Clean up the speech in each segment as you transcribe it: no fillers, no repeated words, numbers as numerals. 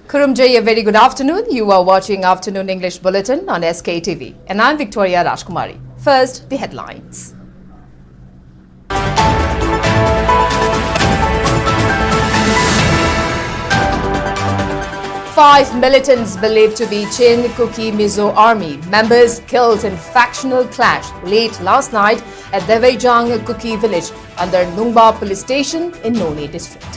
Kurumjay, a very good afternoon. You are watching Afternoon English Bulletin on SKTV, and I'm Victoria Rajkumari. First, the headlines. Five militants believed to be Chin Kuki Mizo army members killed in factional clash late last night at Devejang Kuki village under Nungba police station in Noni district.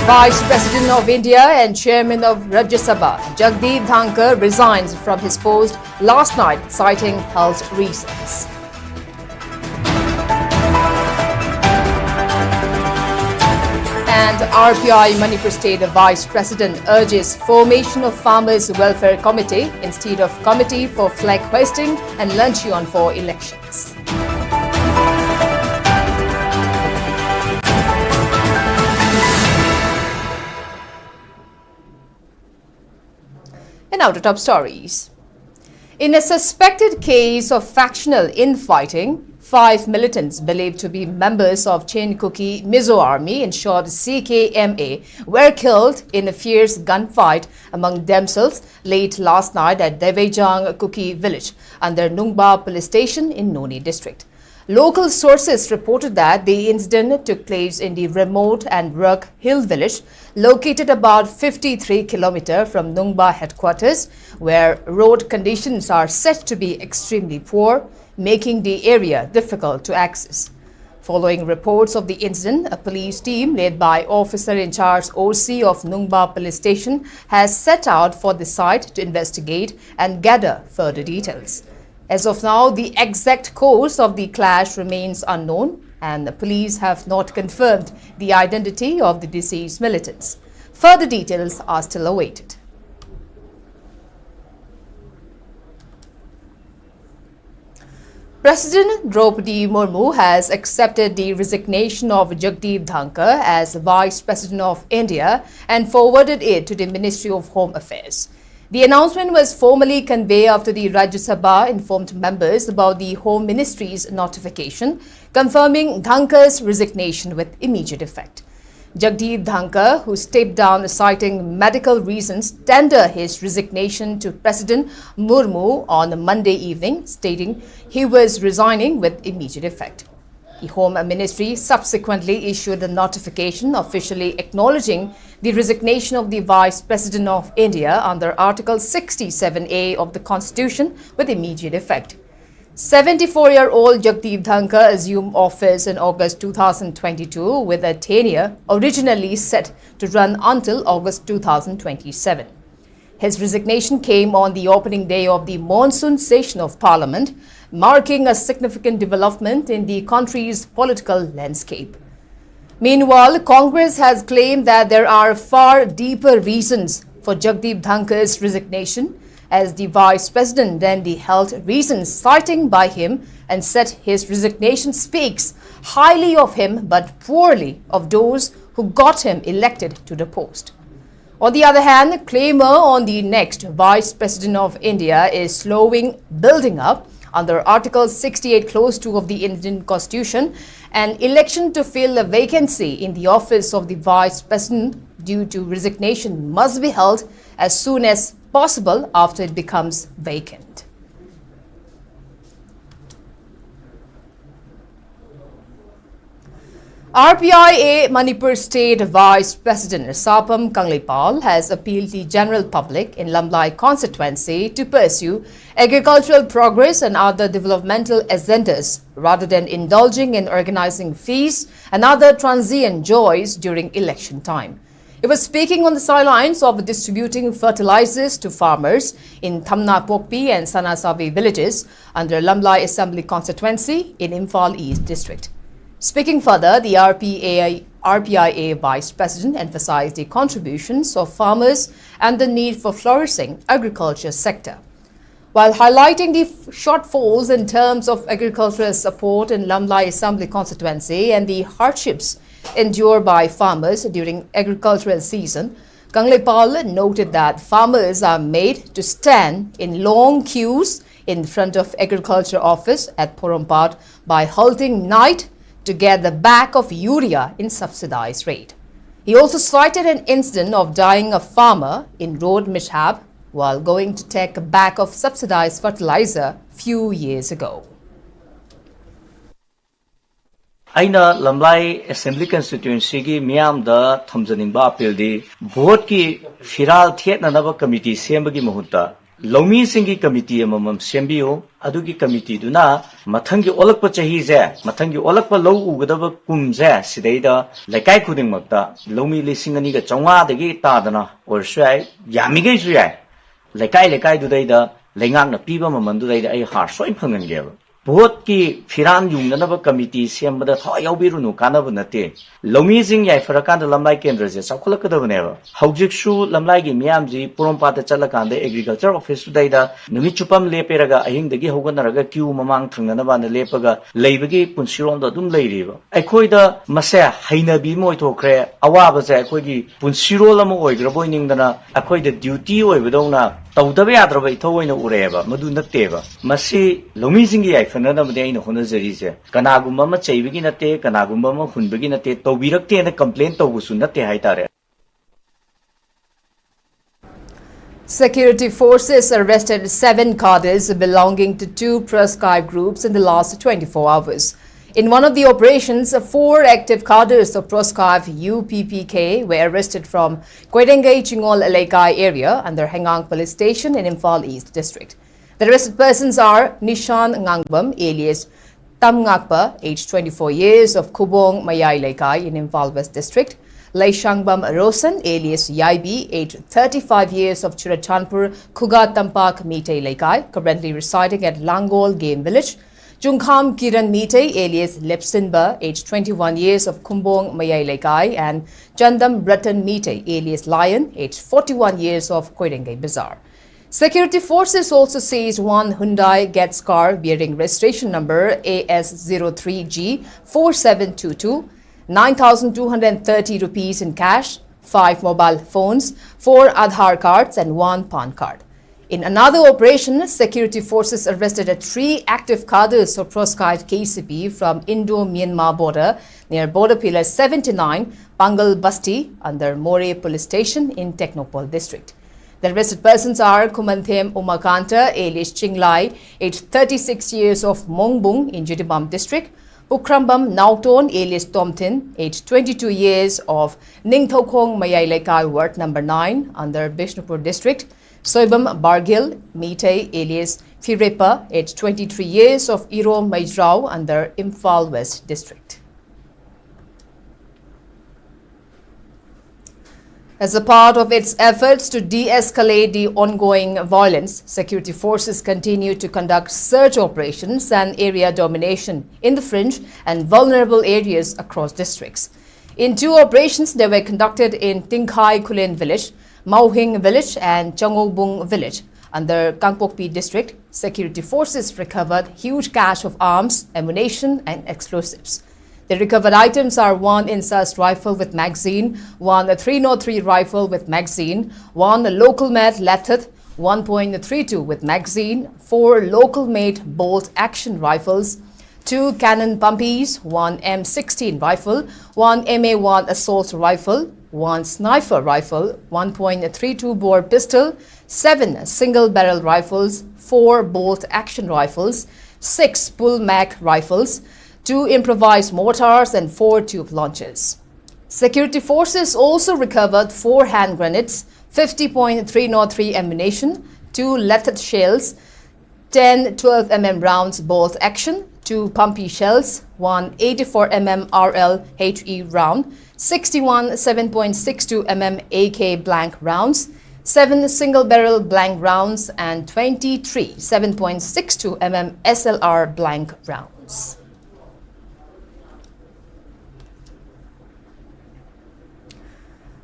Vice President of India and Chairman of Rajya Sabha, Jagdeep Dhankar, resigns from his post last night, citing health reasons. And RPI Manipur State Vice President urges formation of Farmers Welfare Committee instead of Committee for Flag Hoisting and Luncheon for elections. And now to top stories. In a suspected case of factional infighting, 5 militants believed to be members of Chin Kuki Mizo army, in short CKMA, were killed in a fierce gunfight among themselves late last night at Devejang Kuki village under Nungba police station in Noni district. Local sources reported that the incident took place in the remote and rugged hill village located about 53 km from Nungba headquarters, where road conditions are said to be extremely poor, making the area difficult to access. Following reports of the incident, a police team led by Officer-in-Charge OC of Nungba Police Station has set out for the site to investigate and gather further details. As of now, the exact cause of the clash remains unknown, and the police have not confirmed the identity of the deceased militants. Further details are still awaited. President Draupadi Murmu has accepted the resignation of Jagdeep Dhankar as Vice President of India and forwarded it to the Ministry of Home Affairs. The announcement was formally conveyed after the Rajya Sabha informed members about the Home Ministry's notification confirming Dhankar's resignation with immediate effect. Jagdeep Dhankar, who stepped down citing medical reasons, tendered his resignation to President Murmu on Monday evening, stating he was resigning with immediate effect. The Home Ministry subsequently issued a notification officially acknowledging the resignation of the Vice President of India under Article 67A of the Constitution with immediate effect. 74-year-old Jagdeep Dhankar assumed office in August 2022 with a tenure originally set to run until August 2027. His resignation came on the opening day of the monsoon session of Parliament, marking a significant development in the country's political landscape. Meanwhile, Congress has claimed that there are far deeper reasons for Jagdeep Dhankar's resignation as the Vice President than the health reasons citing by him, and said his resignation speaks highly of him but poorly of those who got him elected to the post. On the other hand, the claimer on the next Vice President of India is slowing building up under Article 68 Clause 2 of the Indian Constitution. An election to fill a vacancy in the office of the Vice President due to resignation must be held as soon as possible after it becomes vacant. RPIA Manipur State Vice President Sapam Kanglipal has appealed the general public in Lamlai constituency to pursue agricultural progress and other developmental agendas rather than indulging in organizing feasts and other transient joys during election time. He was speaking on the sidelines of distributing fertilizers to farmers in Thamna Pokpi and Sanasavi villages under Lamlai Assembly constituency in Imphal East District. Speaking further, the RPIA Vice President emphasized the contributions of farmers and the need for flourishing agriculture sector. While highlighting the shortfalls in terms of agricultural support in Lamlai Assembly constituency and the hardships endured by farmers during agricultural season, Kanglipal noted that farmers are made to stand in long queues in front of agriculture office at Porompat by halting night to get the bag of urea in subsidized rate. He also cited an incident of dying a farmer in road mishap while going to take a bag of subsidized fertilizer few years ago. Aina Lamlai Assembly Constituency ki Miam da Thamjaningba appeal di vote ki Firal Thiet Nanaba Committee Sembagi Mahuta Lomi Singi Committee Mamam Sembio Adugi Committee Duna Matangi Olakpa Chahize Matangi Olakpa Low Ugadaba Kumze Sidaida Lakai Kuding Makta Lomi Lisingani Chonga Degi Tadana or Sway Yamige Sway Lakai Dudaida Lengang na Piba Mamandudaida a harsh so impangan Vote ki Firan Yunganaba Committee Siambada Thoyabirunu Kanabunate Lomizing Yafarakan the Lamai Kendras Sakulakadavaneva Haujikshu Lamlagi Miamji Purumpata Chalakanda Agriculture Office Data Numichupam Leperaga Aying the Gihoganaraga Q Mamang Tanganaba the Lepaga Labagi Punsiron the Dum Lady Akoida Masa Haina Bimoito Cre Awabaza Akodi Punsiro Lamo Graboining Dana Akoida duty or Vidona Taudabe Adraba Toina Ureva Maduna Teva Masi Lomizing Fanada Day in Honazerize Kanagumama Chaviginate Kanagumama Hunbeginate Tobirakte and a complaint of Usunate Haitare. Security forces arrested 7 cadres belonging to 2 proscribed groups in the last 24 hours. In one of the operations, 4 active cadres of proscribed UPPK were arrested from Kwedengai Chingol Lekai area under Hengang Police Station in Imphal East District. The arrested persons are Nishan Ngangbam, alias Tam Ngakpa, aged 24 years, of Kubong Mayai Lekai in Imphal West District; Laishangbam Rosan, alias Yaibi, aged 35 years, of Churachandpur, Kuga Tampak Mitei Lekai, currently residing at Langol Game Village; Jungkham Kiran Mitei, alias Lepsinba, aged 21 years, of Kumbong Mayai Lekai; and Jandam Breton Mitei, alias Lion, aged 41 years, of Koirengai Bazaar. Security forces also seized 1 Hyundai Getz car bearing registration number AS03G4722, 9,230 rupees in cash, 5 mobile phones, 4 Aadhaar cards and 1 PAN card. In another operation, security forces arrested 3 active cadres of proscribed KCP from Indo-Myanmar border near border pillar 79, Pangal Basti, under More Police Station in Technopol district. The arrested persons are Kumanthem Umakanta, alias Chinglai, aged 36 years, of Mongbung in Jitibam district; Ukrambam Nauton, alias Tomtin, aged 22 years, of Ningthokong Mayai Lekai ward number 9 under Bishnupur district; Soibam Bargil Mitei, alias Firepa, aged 23 years, of Iro Maijrao under Imphal West district. As a part of its efforts to de-escalate the ongoing violence, security forces continue to conduct search operations and area domination in the fringe and vulnerable areas across districts. In 2 operations, they were conducted in Tingkhai Kulen village, Mauhing village and Changobung village. Under Kangpokpi district, security forces recovered huge cache of arms, ammunition and explosives. The recovered items are 1 Insast rifle with magazine, 1 303 rifle with magazine, 1 local-made Lathit 1.32 with magazine, 4 local-made bolt-action rifles, 2 Canon Pumpies, 1 M16 rifle, 1 MA1 assault rifle, 1 sniper rifle, 1.32 bore pistol, 7 single-barrel rifles, 4 bolt-action rifles, 6 bull-mag rifles, 2 improvised mortars and 4 tube launchers. Security forces also recovered 4 hand grenades, 50.303 ammunition, 2 leaded shells, 10 12mm rounds bolt action, 2 pumpy shells, 1 84mm RL HE round, 61 7.62 mm AK blank rounds, 7 single-barrel blank rounds and 23 7.62 mm SLR blank rounds.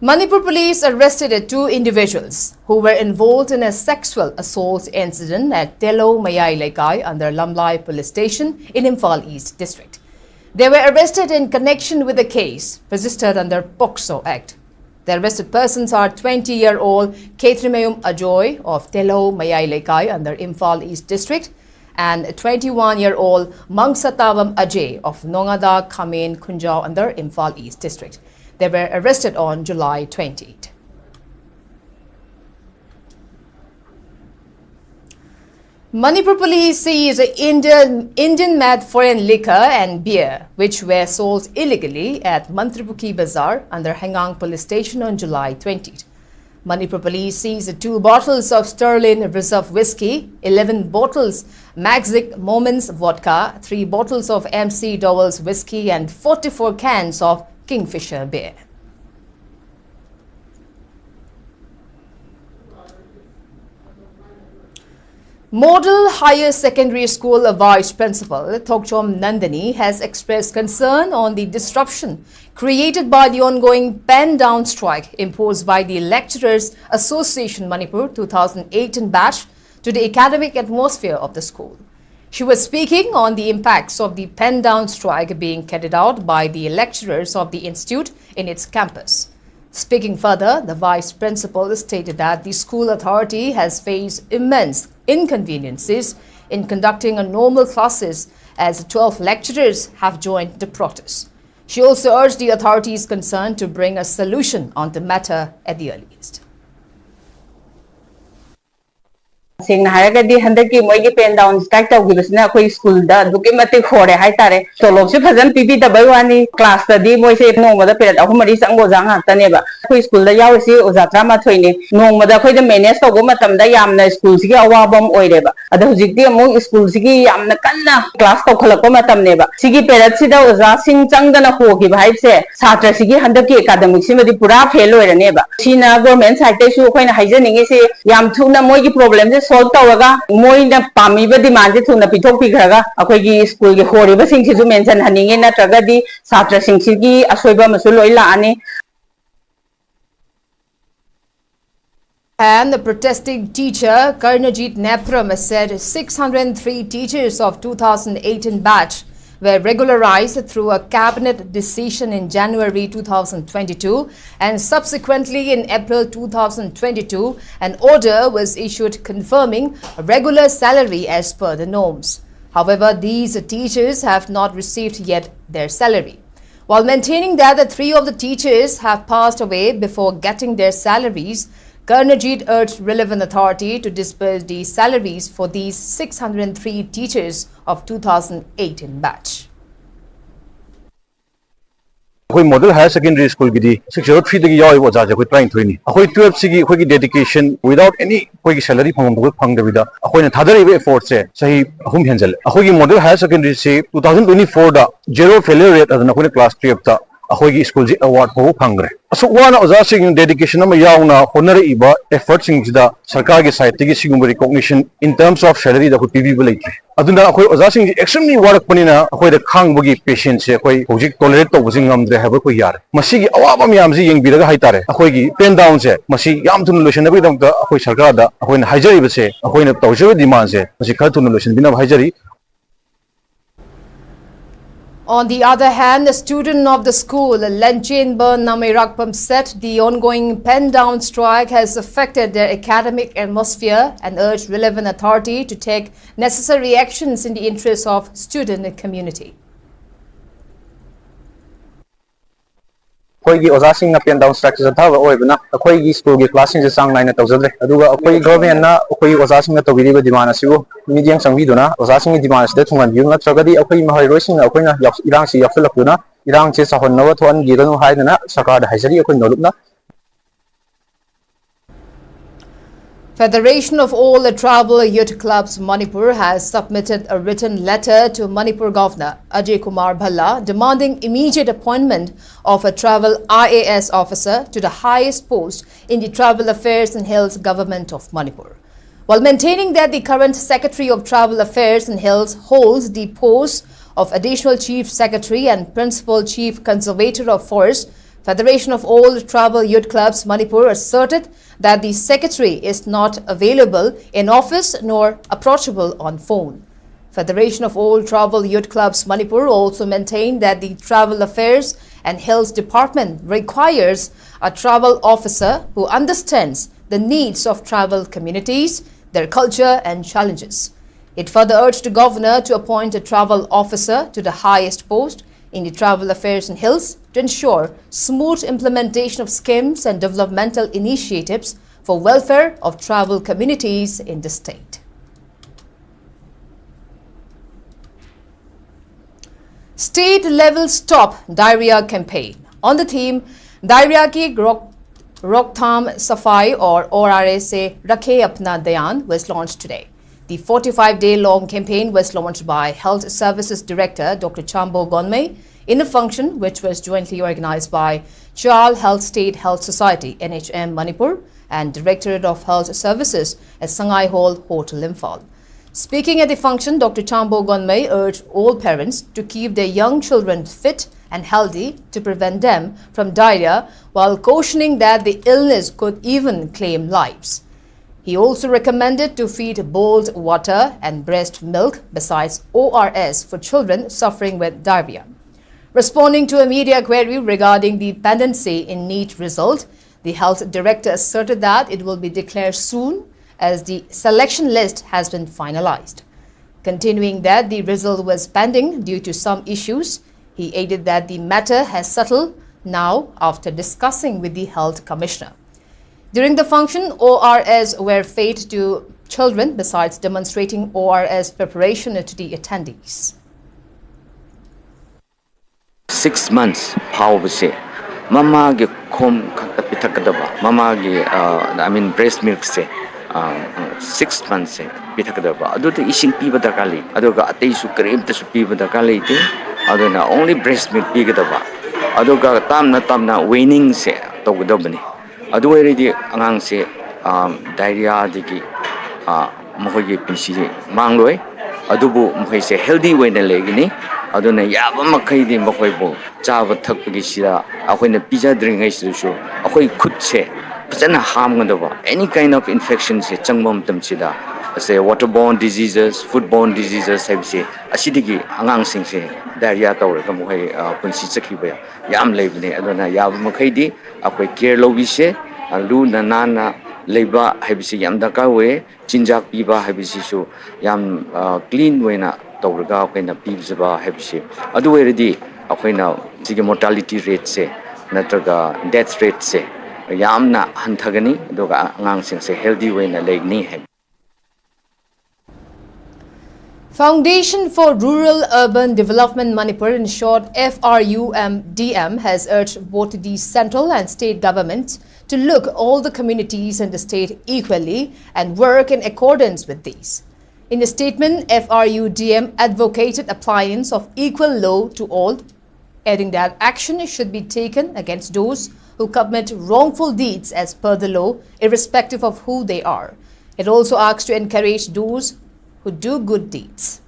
Manipur police arrested 2 individuals who were involved in a sexual assault incident at Telo Mayai Lekai under Lamlai Police Station in Imphal East District. They were arrested in connection with a case registered under POCSO Act. The arrested persons are 20-year-old Ketrimayum Ajoy of Telo Mayai Lekai under Imphal East District and 21-year-old Mangsatavam Ajay of Nongada Kamen Kunjao under Imphal East District. They were arrested on July 20th. Manipur police seized Indian-made foreign liquor and beer, which were sold illegally at Manipuri Bazaar under Hengang police station on July 20th. Manipur police seized 2 bottles of Sterling Reserve whiskey, 11 bottles Magic Moments vodka, 3 bottles of MC Dowell's whiskey, and 44 cans of Kingfisher beer. Model Higher Secondary School Vice Principal Thokchom Nandini has expressed concern on the disruption created by the ongoing pen-down strike imposed by the Lecturers Association Manipur 2018 batch to the academic atmosphere of the school. She was speaking on the impacts of the pen-down strike being carried out by the lecturers of the institute in its campus. Speaking further, the vice principal stated that the school authority has faced immense inconveniences in conducting a normal classes as 12 lecturers have joined the protest. She also urged the authorities concerned to bring a solution on the matter at the earliest. Sing Haragadi Handaki Mogi pen down stacked up with Snake school, the Dukimatic for a high tare. So Loxi Hazan Pipi the Bawani class the Demo say no mother period of Maris and Gozanga Taneba. School the Yawasi or Zatrama Twini, no mother the menace of Gomatam Dayamna school Sigi Awabom Oideba. At the Huziki among school Sigi Yamnakana class of Kolakomatam neba. Sigi Peratsida was asking Changana Hoki Hype say Satra Sigi Handaki academic Simadi Pura Hello and neighbor. China government citation when hygienic is a Yam Tuna Mogi problems. Solve tawraga moina pamiba demand thuna pithok pikhraga akhoi school ge horiba sing sisu mention haninge natraga di satra sing sigi asoiba masu loi laani. And the protesting teacher Karnajit Nepram said 603 teachers of 2018 batch were regularized through a cabinet decision in January 2022 and subsequently in April 2022 an order was issued confirming a regular salary as per the norms. However, these teachers have not received yet their salary. While maintaining that the 3 of the teachers have passed away before getting their salaries, Karnajit urged relevant authority to disperse the salaries for these 603 teachers of 2018 batch. We model higher secondary school gidi 603 dagi yaw wa jaja ko trying thini akoi 12 sigi khoi dedication without any koi salary phang bu phang davida akoi na thadari effort se sahi ahum henjal akoi model higher secondary se 2024 da zero failure rate adana koi class 12 ta akoi school ji award ho phangre asu wana oza sing dedication ma yauna honor iba effort sing da sarkar ge side gi sigum recognition in terms of salary da ko pb bu leite aduna akoi oza sing extremely work panina akoi da khang bugi patience se akoi hojik tolerate to busing amdre have ko yar masi gi awaba myam ji yeng biraga haitare akoi gi pen down se masi yam thun solution bi dam da akoi sarkar da akoi na haijari ba se akoi na tawse demand se masi khar thun solution bina haijari. On the other hand, the student of the school, Lenchenba Namirakpam, said the ongoing pen-down strike has affected their academic atmosphere and urged relevant authority to take necessary actions in the interest of student community. Akhoi oza sing na pen down structure tha wa oibna akhoi school gi class sing sang nine tawjadre aduga akhoi government na akhoi oza sing na tawiri ba demand asiu medium sangbi duna oza sing demand de thungan biu na tragadi akhoi mahai roi sing akhoi na irang si yaksulak duna irang che sahon nawa thon giranu haidana sakar da haisari akhoi nolupna. Federation of all the Tribal Youth Clubs Manipur has submitted a written letter to Manipur Governor Ajay Kumar Bhalla demanding immediate appointment of a tribal IAS officer to the highest post in the Tribal Affairs and Health Government of Manipur. While maintaining that the current Secretary of Tribal Affairs and Health holds the post of Additional Chief Secretary and Principal Chief Conservator of Forest, Federation of all Tribal Youth Clubs Manipur asserted that the secretary is not available in office nor approachable on phone. Federation of all Tribal Youth Clubs Manipur also maintained that the Tribal Affairs and Health Department requires a tribal officer who understands the needs of tribal communities, their culture and challenges. It further urged the governor to appoint a tribal officer to the highest post in the travel affairs in hills to ensure smooth implementation of schemes and developmental initiatives for welfare of tribal communities in the state. State-level Stop Diarrhea campaign on the theme Diarrhea ki Rocktham Safai or ORRA se Rakhe Apna Dhyan was launched today. The 45-day-long campaign was launched by Health Services Director Dr. Chambo Gonmei in a function which was jointly organized by Chal Health State Health Society NHM Manipur and Directorate of Health Services at Sangai Hall Hotel Imphal. Speaking at the function, Dr. Chambo Gonmei urged all parents to keep their young children fit and healthy to prevent them from diarrhea, while cautioning that the illness could even claim lives. He also recommended to feed boiled water and breast milk besides ORS for children suffering with diarrhea. Responding to a media query regarding the pendency in NEET result, the health director asserted that it will be declared soon as the selection list has been finalized. Continuing that the result was pending due to some issues, he added that the matter has settled now after discussing with the health commissioner. During the function, ORS were fed to children besides demonstrating ORS preparation to the attendees. 6 months 파워브시 마마게 콤 각다 비탁가다바 마마게 breast milk se 6 months se 비탁가다바 아도도 이싱 피바다 갈리 아도가 아테이수 크림트수 피바다 갈리테 아도나 only breast milk 피가다바 아도가 땀나 weaning se togodobani adu already angang se diarrhea digi mohoye pisi mangloi adubu mohoi se healthy way na legini aduna yaba makai di mohoi bo chaba thakpagi sira akhoi pizza drink ai su akhoi khut se pachana harm ngada any kind of infection se changmam tam sida say waterborne diseases foodborne diseases sabse asidigi angang sing se diarrhea tawra ka mohoi punsi chakhiba yam leibne aduna yaba makai di akhoi care lobi se lu nana leiba habisi yam daka we chinjak piba habisi su yam clean way na tawraga kaina pibjaba habisi adu already akoina sigi mortality rate se natraga death rate se yamna hanthagani aduga angang sing se healthy way na legni hai. Foundation for Rural Urban Development Manipur, in short FRUMDM, has urged both the central and state governments to look all the communities in the state equally and work in accordance with these. In a statement, FRUDM advocated appliance of equal law to all, adding that action should be taken against those who commit wrongful deeds as per the law, irrespective of who they are. It also asks to encourage those who do good deeds.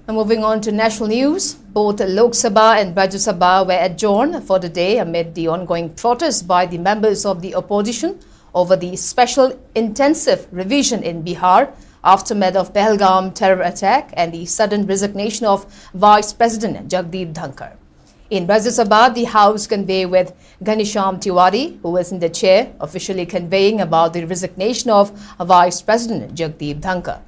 Now moving on to national news, both Lok Sabha and Rajya Sabha were adjourned for the day amid the ongoing protests by the members of the opposition over the special intensive revision in Bihar, aftermath of Pahalgam terror attack and the sudden resignation of Vice President Jagdeep Dhankar. In Rajya Sabha, the House convened with Ghanesham Tiwari, who was in the chair, officially conveying about the resignation of Vice President Jagdeep Dhankar.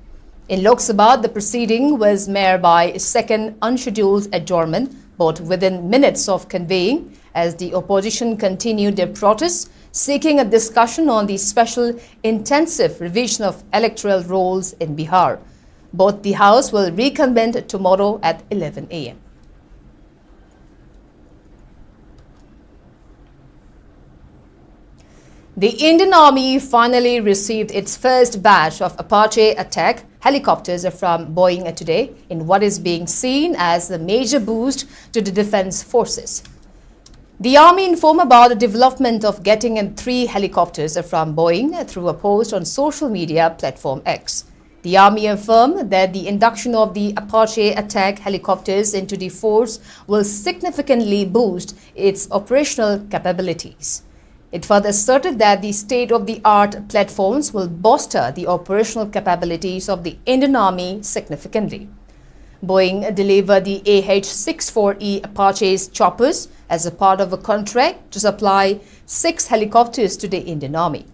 In Lok Sabha, the proceeding was marred by a second unscheduled adjournment, both within minutes of conveying, as the opposition continued their protests, seeking a discussion on the special intensive revision of electoral rolls in Bihar. Both the House will reconvene tomorrow at 11 a.m. The Indian Army finally received its first batch of Apache attack helicopters from Boeing today in what is being seen as a major boost to the defense forces. The Army informed about the development of getting in 3 helicopters from Boeing through a post on social media platform X. The Army affirmed that the induction of the Apache attack helicopters into the force will significantly boost its operational capabilities. It further asserted that the state-of-the-art platforms will bolster the operational capabilities of the Indian Army significantly. Boeing delivered the AH-64E Apache's choppers as a part of a contract to supply 6 helicopters to the Indian Army.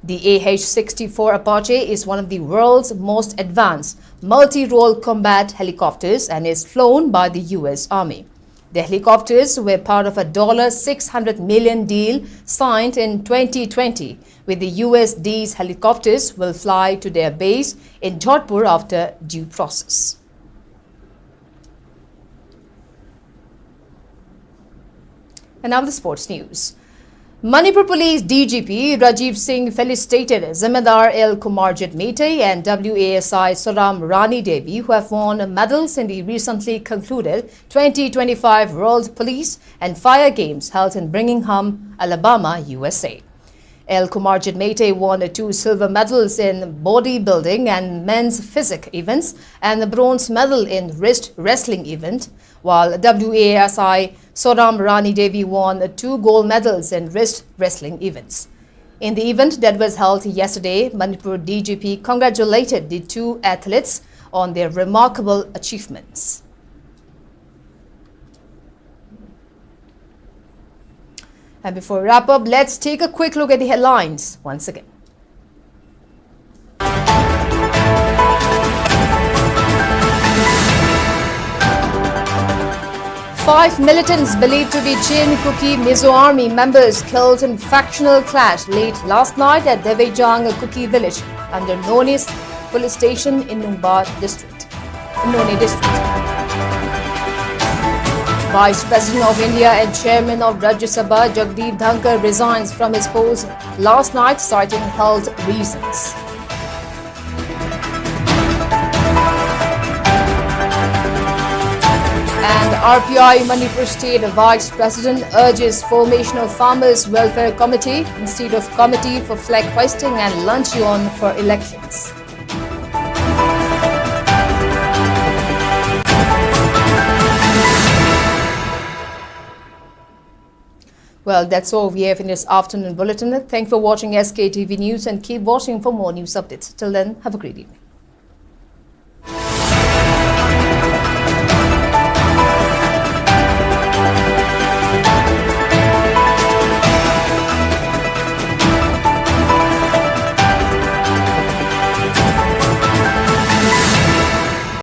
The AH-64 Apache is one of the world's most advanced multi-role combat helicopters and is flown by the U.S. Army. The helicopters were part of a $600 million deal signed in 2020 with the U.S. These helicopters will fly to their base in Jodhpur after due process. And now the sports news. Manipur Police DGP Rajiv Singh felicitated Zemedar L. Kumarjit Mete and WASI Soram Rani Devi, who have won medals in the recently concluded 2025 World Police and Fire Games held in Birmingham, Alabama, USA. L. Kumarjit Mete won 2 silver medals in bodybuilding and men's physique events and a bronze medal in wrist wrestling event, while WASI Soram Rani Devi won 2 gold medals in wrist wrestling events. In the event that was held yesterday, Manipur DGP congratulated the 2 athletes on their remarkable achievements. And before we wrap up, let's take a quick look at the headlines once again. Five militants believed to be Chin Kuki Mizo army members killed in factional clash late last night at Devejang Kuki village under Noni's police station in Noni district. Vice President of India and Chairman of Rajya Sabha Jagdeep Dhankar resigns from his post last night, citing health reasons. And RPI Manipur State Vice President urges formation of Farmers Welfare Committee instead of Committee for Flag Hoisting and Luncheon for elections. Well, that's all we have in this afternoon bulletin. Thanks for watching SKTV News and keep watching for more news updates. Till then, have a great evening.